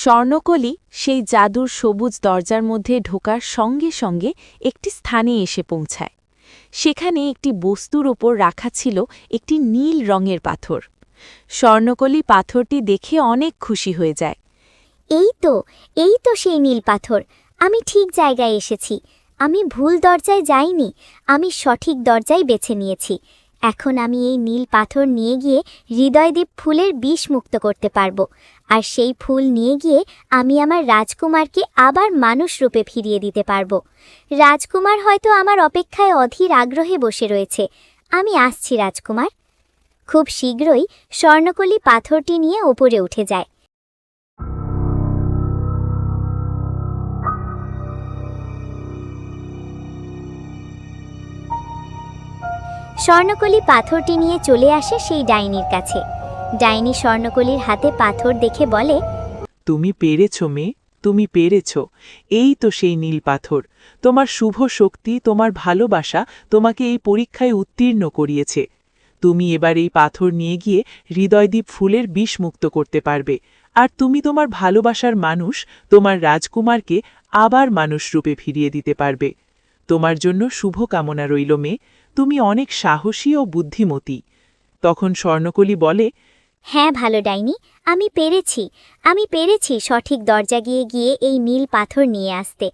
স্বর্ণকলি সেই জাদুর সবুজ দরজার মধ্যে ঢোকার সঙ্গে সঙ্গে একটি স্থানে এসে পৌঁছায়। সেখানে একটি বস্তুর ওপর রাখা ছিল একটি নীল রঙের পাথর। স্বর্ণকলি পাথরটি দেখে অনেক খুশি হয়ে যায়। এই তো সেই নীল পাথর। আমি ঠিক জায়গায় এসেছি। আমি ভুল দরজায় যাইনি, আমি সঠিক দরজায় বেছে নিয়েছি। এখন আমি এই নীল পাথর নিয়ে গিয়ে হৃদয়দ্বীপ ফুলের বিষ মুক্ত করতে পারবো, আর সেই ফুল নিয়ে গিয়ে আমি আমার রাজকুমারকে আবার মানুষ রূপে ফিরিয়ে দিতে পারবো। রাজকুমার হয়তো আমার অপেক্ষায় অধীর আগ্রহে বসে রয়েছে। আমি আসছি রাজকুমার। খুব শীঘ্রই স্বর্ণকলি পাথরটি নিয়ে ওপরে উঠে যায়। স্বর্ণকলি পাথরটি নিয়ে চলে আসে সেই ডাইনির কাছে। ডাইনি স্বর্ণকলির হাতে পাথর দেখে বলে, তুমি পেরেছ মেয়ে, তুমি পেরেছ। এই তো সেই নীল পাথর। তোমার শুভ শক্তি, তোমার ভালোবাসা তোমাকে এই পরীক্ষায় উত্তীর্ণ করিয়েছে। তুমি এবার এই পাথর নিয়ে গিয়ে হৃদয়দ্বীপ ফুলের বিষ মুক্ত করতে পারবে, আর তুমি তোমার ভালোবাসার মানুষ, তোমার রাজকুমারকে আবার মানুষ রূপে ফিরিয়ে দিতে পারবে। তোমার জন্য শুভ কামনা রইল মেয়ে, তুমি অনেক সাহসী ও বুদ্ধিমতী। তখন স্বর্ণকলি বলে, হ্যাঁ ভালো ডাইনি, আমি পেরেছি সঠিক দরজা গিয়ে গিয়ে এই নীল পাথর নিয়ে আসতে।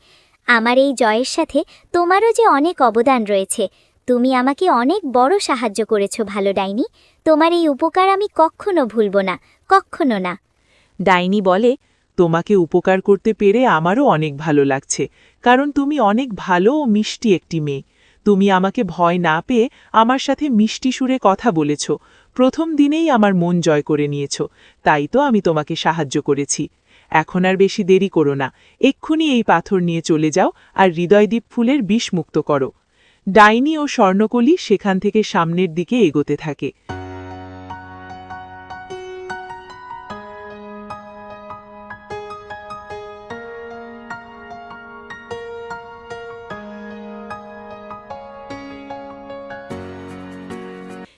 আমার এই জয়ের সাথে তোমারও যে অনেক অবদান রয়েছে। তুমি আমাকে অনেক বড় সাহায্য করেছো ভালো ডাইনি। তোমার এই উপকার আমি কখনো ভুলব না, কখনো না। ডাইনি বলে, তোমাকে উপকার করতে পেরে আমারও অনেক ভালো লাগছে, কারণ তুমি অনেক ভালো ও মিষ্টি একটি মেয়ে। তুমি আমাকে ভয় না পেয়ে আমার সাথে মিষ্টি সুরে কথা বলেছ, প্রথম দিনেই আমার মন জয় করে নিয়েছ, তাই তো আমি তোমাকে সাহায্য করেছি। এখন আর বেশি দেরি করো না, এক্ষুনি এই পাথর নিয়ে চলে যাও আর হৃদয়দ্বীপ ফুলের বিষ মুক্ত করো। ডাইনি ও স্বর্ণকলি সেখান থেকে সামনের দিকে এগোতে থাকে।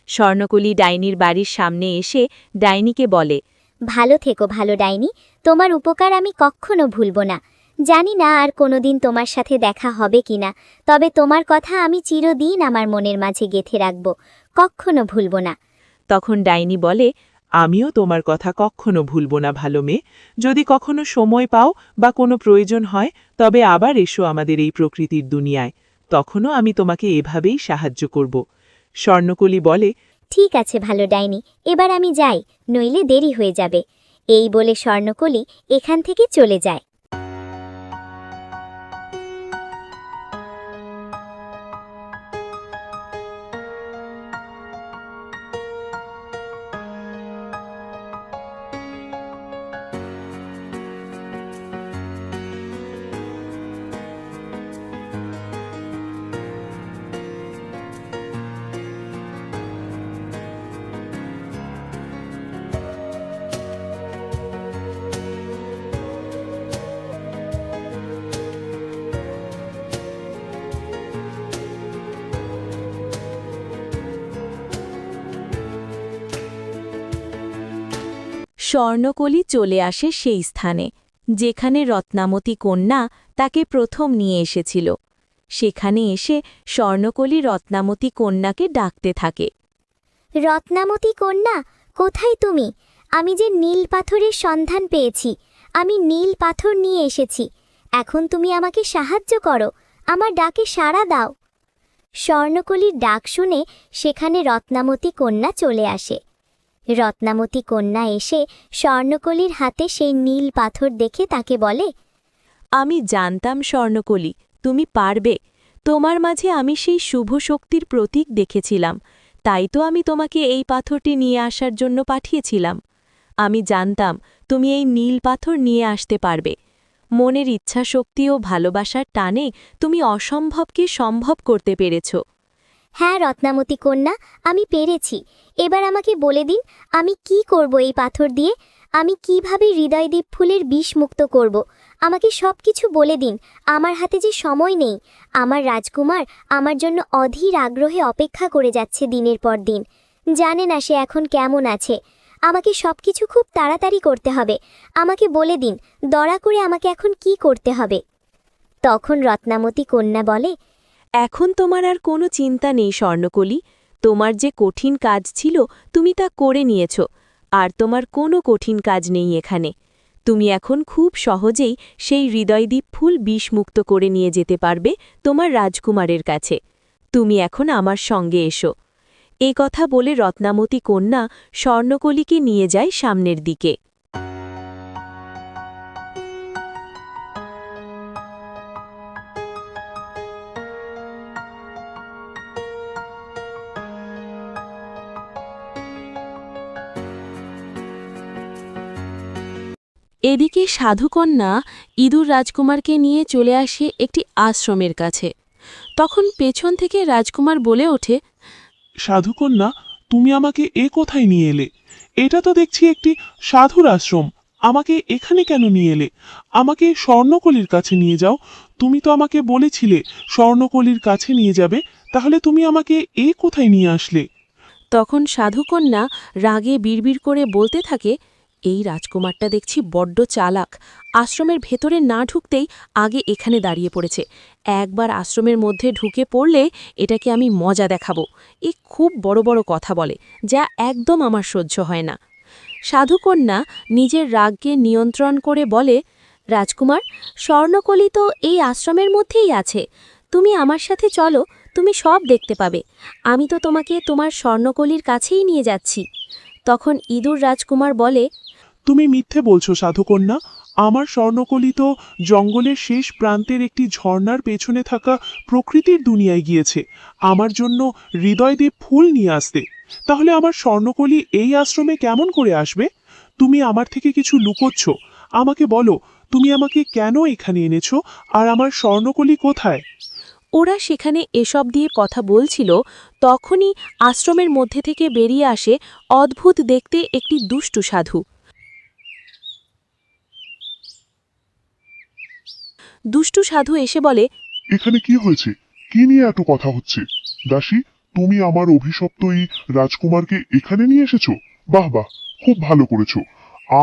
স্বর্ণকলি ডাইনির বাড়ির সামনে এসে ডাইনিকে বলে, ভালো থেকো ভালো ডাইনি, তোমার উপকার আমি কখনো ভুলব না। জানি না আর কোনোদিন তোমার সাথে দেখা হবে কিনা, তবে তোমার কথা আমি চিরদিন আমার মনের মাঝে গেঁথে রাখব, কখনো ভুলব না। তখন ডাইনি বলে, আমিও তোমার কথা কখনো ভুলব না ভালো মেয়ে। যদি কখনো সময় পাও বা কোনো প্রয়োজন হয়, তবে আবার এসো আমাদের এই প্রকৃতির দুনিয়ায়, তখনও আমি তোমাকে এভাবেই সাহায্য করব। স্বর্ণকলি বলে, ঠিক আছে ভালো ডাইনি, এবার আমি যাই, নইলে দেরি হয়ে যাবে। এই বলে স্বর্ণকলি এখান থেকে চলে যায়। স্বর্ণকলি চলে আসে সেই স্থানে যেখানে রত্নামতী কন্যা তাকে প্রথম নিয়ে এসেছিল। সেখানে এসে স্বর্ণকলি রত্নামতী কন্যাকে ডাকতে থাকে। রত্নামতী কন্যা, কোথায় তুমি? আমি যে নীল পাথরের সন্ধান পেয়েছি, আমি নীল পাথর নিয়ে এসেছি। এখন তুমি আমাকে সাহায্য করো, আমার ডাকে সাড়া দাও। স্বর্ণকলির ডাক শুনে সেখানে রত্নামতী কন্যা চলে আসে। রত্নামতী কন্যা এসে স্বর্ণকলির হাতে সেই নীল পাথর দেখে তাকে বলে, আমি জানতাম স্বর্ণকলি, তুমি পারবে। তোমার মাঝে আমি সেই শুভ শক্তির প্রতীক দেখেছিলাম, তাই তো আমি তোমাকে এই পাথরটি নিয়ে আসার জন্য পাঠিয়েছিলাম। আমি জানতাম তুমি এই নীল পাথর নিয়ে আসতে পারবে। মনের ইচ্ছাশক্তি ও ভালোবাসার টানে তুমি অসম্ভবকে সম্ভব করতে পেরেছ। হ্যাঁ রত্নামতী কন্যা, আমি পেরেছি। এবার আমাকে বলে দিন, আমি কি করব এই পাথর দিয়ে? আমি কিভাবে হৃদয়দ্বীপ ফুলের বিষ মুক্ত করব? আমাকে সব কিছু বলে দিন। আমার হাতে যে সময় নেই। আমার রাজকুমার আমার জন্য অধীর আগ্রহে অপেক্ষা করে যাচ্ছে দিনের পর দিন। জানে না সে এখন কেমন আছে। আমাকে সবকিছু খুব তাড়াতাড়ি করতে হবে। আমাকে বলে দিন, দয়া করে আমাকে এখন কি করতে হবে। তখন রত্নামতী কন্যা বলে, এখন তোমার আর কোনো চিন্তা নেই স্বর্ণকলি। তোমার যে কঠিন কাজ ছিল তুমি তা করে নিয়েছ, আর তোমার কোনো কঠিন কাজ নেই এখানে। তুমি এখন খুব সহজেই সেই হৃদয়দ্বীপ ফুল বিষমুক্ত করে নিয়ে যেতে পারবে তোমার রাজকুমারের কাছে। তুমি এখন আমার সঙ্গে এসো। এ কথা বলে রত্নামতী কন্যা স্বর্ণকলিকে নিয়ে যায় সামনের দিকে। এদিকে সাধুকন্যা ইঁদুর রাজকুমারকে নিয়ে চলে আসে একটি আশ্রমের কাছে। তখন পেছন থেকে রাজকুমার বলে ওঠে, সাধুকন্যা, তুমি আমাকে কোথায় নিয়ে এলে? এটা তো দেখছি একটি সাধুর আশ্রম। আমাকে এখানে কেন নিয়ে এলে? আমাকে স্বর্ণকলির কাছে নিয়ে যাও। তুমি তো আমাকে বলেছিলে স্বর্ণকলির কাছে নিয়ে যাবে, তাহলে তুমি আমাকে কোথায় নিয়ে আসলে? তখন সাধুকন্যা রাগে বিড়বিড় করে বলতে থাকে, এই রাজকুমারটা দেখছি বড্ড চালাক। আশ্রমের ভেতরে না ঢুকতেই আগে এখানে দাঁড়িয়ে পড়েছে। একবার আশ্রমের মধ্যে ঢুকে পড়লে এটাকে আমি মজা দেখাবো। এ খুব বড় বড় কথা বলে, যা একদম আমার সহ্য হয় না। সাধুকন্যা নিজের রাগকে নিয়ন্ত্রণ করে বলে, রাজকুমার, স্বর্ণকলি তো এই আশ্রমের মধ্যেই আছে। তুমি আমার সাথে চলো, তুমি সব দেখতে পাবে। আমি তো তোমাকে তোমার স্বর্ণকলির কাছেই নিয়ে যাচ্ছি। তখন ইঁদুর রাজকুমার বলে, তুমি মিথ্যে বলছো সাধুকন্যা। আমার স্বর্ণকলি তো জঙ্গলের শেষ প্রান্তের একটি ঝর্ণার পেছনে থাকা প্রকৃতির দুনিয়ায় গিয়েছে আমার জন্য হৃদয়দ্বীপ ফুল নিয়ে আসতে। তাহলে আমার স্বর্ণকলি এই আশ্রমে কেমন করে আসবে? তুমি আমার থেকে কিছু লুকোচ্ছ। আমাকে বলো, তুমি আমাকে কেন এখানে এনেছো, আর আমার স্বর্ণকলি কোথায়? ওরা সেখানে এসব দিয়ে কথা বলছিল, তখনই আশ্রমের মধ্যে থেকে বেরিয়ে আসে অদ্ভুত দেখতে একটি দুষ্টু সাধু। দুষ্টু সাধু এসে বলে, এখানে কি হয়েছে? কি নিয়ে এত কথা হচ্ছে? দাসী, তুমি আমার অভিশপ্ত এই রাজকুমারকে এখানে নিয়ে এসেছো? বাহ বাহ, খুব ভালো করেছো।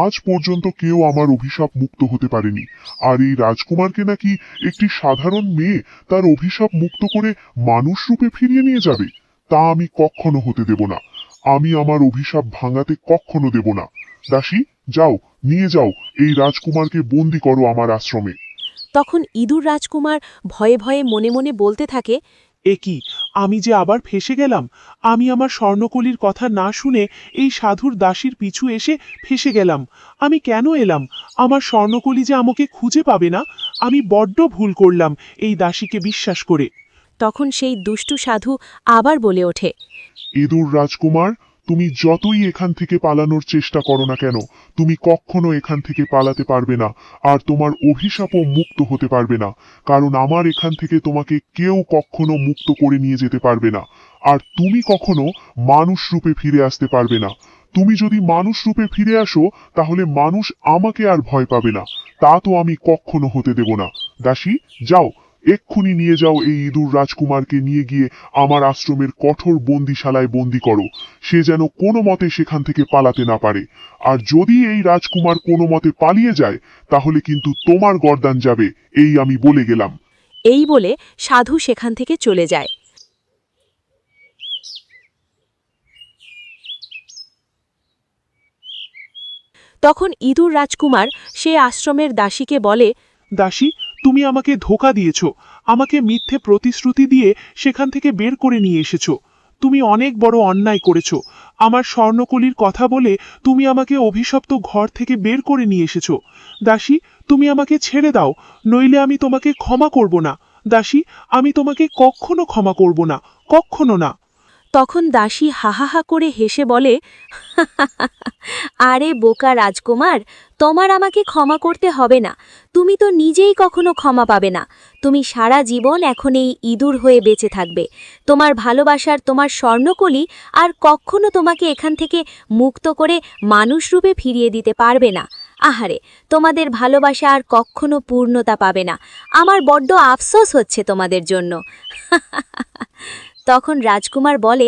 আজ পর্যন্ত কেউ আমার অভিশাপ মুক্ত হতে পারেনি, আর এই রাজকুমারকে নাকি একটি সাধারণ মেয়ে তার অভিশাপ মুক্ত করে মানুষ রূপে ফিরিয়ে নিয়ে যাবে। তা আমি কখনো হতে দেব না। আমি আমার অভিশাপ ভাঙাতে কখনো দেব না। দাসী, যাও, নিয়ে যাও এই রাজকুমারকে বন্দি করো আমার আশ্রমে। তখন ইঁদুর রাজকুমার ভয়ে ভয়ে মনে মনে বলতে থাকে, কি, আমি যে আবার ফেসে গেলাম। আমি আমার স্বর্ণকলির কথা না শুনে এই সাধুর দাসীর পিছু এসে ফেসে গেলাম। আমি কেন এলাম? আমার স্বর্ণকলি যে আমাকে খুঁজে পাবে না। আমি বড্ড ভুল করলাম এই দাসীকে বিশ্বাস করে। তখন সেই দুষ্টু সাধু আবার বলে ওঠে, ইঁদুর রাজকুমার, তুমি যতই এখান থেকে পালানোর চেষ্টা করো না কেন, তুমি কখনো এখান থেকে পালাতে পারবে না, আর তোমার অভিশাপও মুক্ত হতে পারবে না। কারণ আমার এখান থেকে তোমাকে কেউ কখনো মুক্ত করে নিয়ে যেতে পারবে না। আর তুমি কখনো মানুষ রূপে ফিরে আসতে পারবে না। তুমি যদি মানুষ রূপে ফিরে আসো, তাহলে মানুষ আমাকে আর ভয় পাবে না। তা তো আমি কখনো হতে দেব না। দাসী, যাও, এক্ষুনি নিয়ে যাও এই ইঁদুর রাজকুমারকে, নিয়ে গিয়ে আমার আশ্রমের কঠোর বন্দিশালায় বন্দি করো। সে যেন কোনো মতে সেখান থেকে পালাতে না পারে। আর যদি এই রাজকুমার কোনো মতে পালিয়ে যায়, তাহলে কিন্তু তোমার গর্দান যাবে, এই আমি বলে গেলাম। এই বলে সাধু সেখান থেকে চলে যায়। তখন ইঁদুর রাজকুমার সে আশ্রমের দাসীকে বলে, দাসী, তুমি আমাকে ধোঁকা দিয়েছ। আমাকে মিথ্যে প্রতিশ্রুতি দিয়ে সেখান থেকে বের করে নিয়ে এসেছো। তুমি অনেক বড় অন্যায় করেছো। আমার স্বর্ণকলির কথা বলে তুমি আমাকে অভিশপ্ত ঘর থেকে বের করে নিয়ে এসেছো। দাসী, তুমি আমাকে ছেড়ে দাও, নইলে আমি তোমাকে ক্ষমা করব না। দাসী, আমি তোমাকে কখনো ক্ষমা করব না, কখনো না। তখন দাসী হাহাহা করে হেসে বলে, আরে বোকা রাজকুমার, তোমার আমাকে ক্ষমা করতে হবে না। তুমি তো নিজেই কখনো ক্ষমা পাবে না। তুমি সারা জীবন এখন এই ইঁদুর হয়ে বেঁচে থাকবে। তোমার ভালোবাসার তোমার স্বর্ণকলি আর কখনো তোমাকে এখান থেকে মুক্ত করে মানুষ রূপে ফিরিয়ে দিতে পারবে না। আহারে, তোমাদের ভালোবাসা আর কখনো পূর্ণতা পাবে না। আমার বড্ড আফসোস হচ্ছে তোমাদের জন্য। তখন রাজকুমার বলে,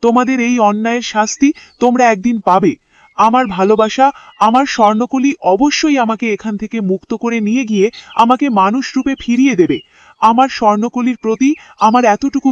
তোমাদের এই অন্যায়ের শাস্তি তোমরা একদিন পাবে। আমার ভালোবাসা, আমার স্বর্ণকলি অবশ্যই আমাকে এখান থেকে মুক্ত করে নিয়ে গিয়ে আমাকে মানুষ রূপে ফিরিয়ে দেবে। আমার স্বর্ণকলির প্রতি আমার এতটুকু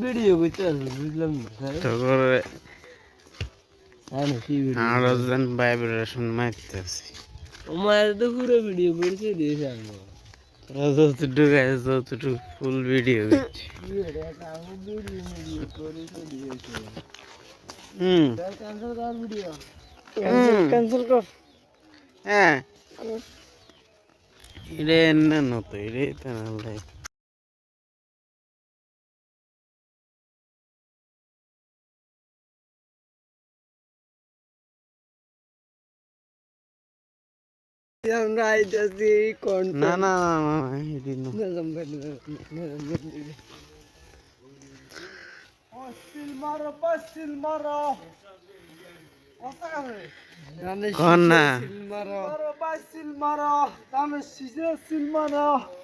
ভিডিও করতে বুঝলাম না আরো যেন ভাইব্রেশন মারতেছি আমার তো পুরো ভিডিও করছে দিয়েছে আমি যতটুকু আছে ততটুকু ফুল ভিডিও করছি ক্যান্সেল কর হ্যাঁ এটা এনে নতো এটাই তো আমরা আইতাছি কোন না না না না এটি না Dame Kona. silmaro. Maro, vai silmaro. Dame silmaro.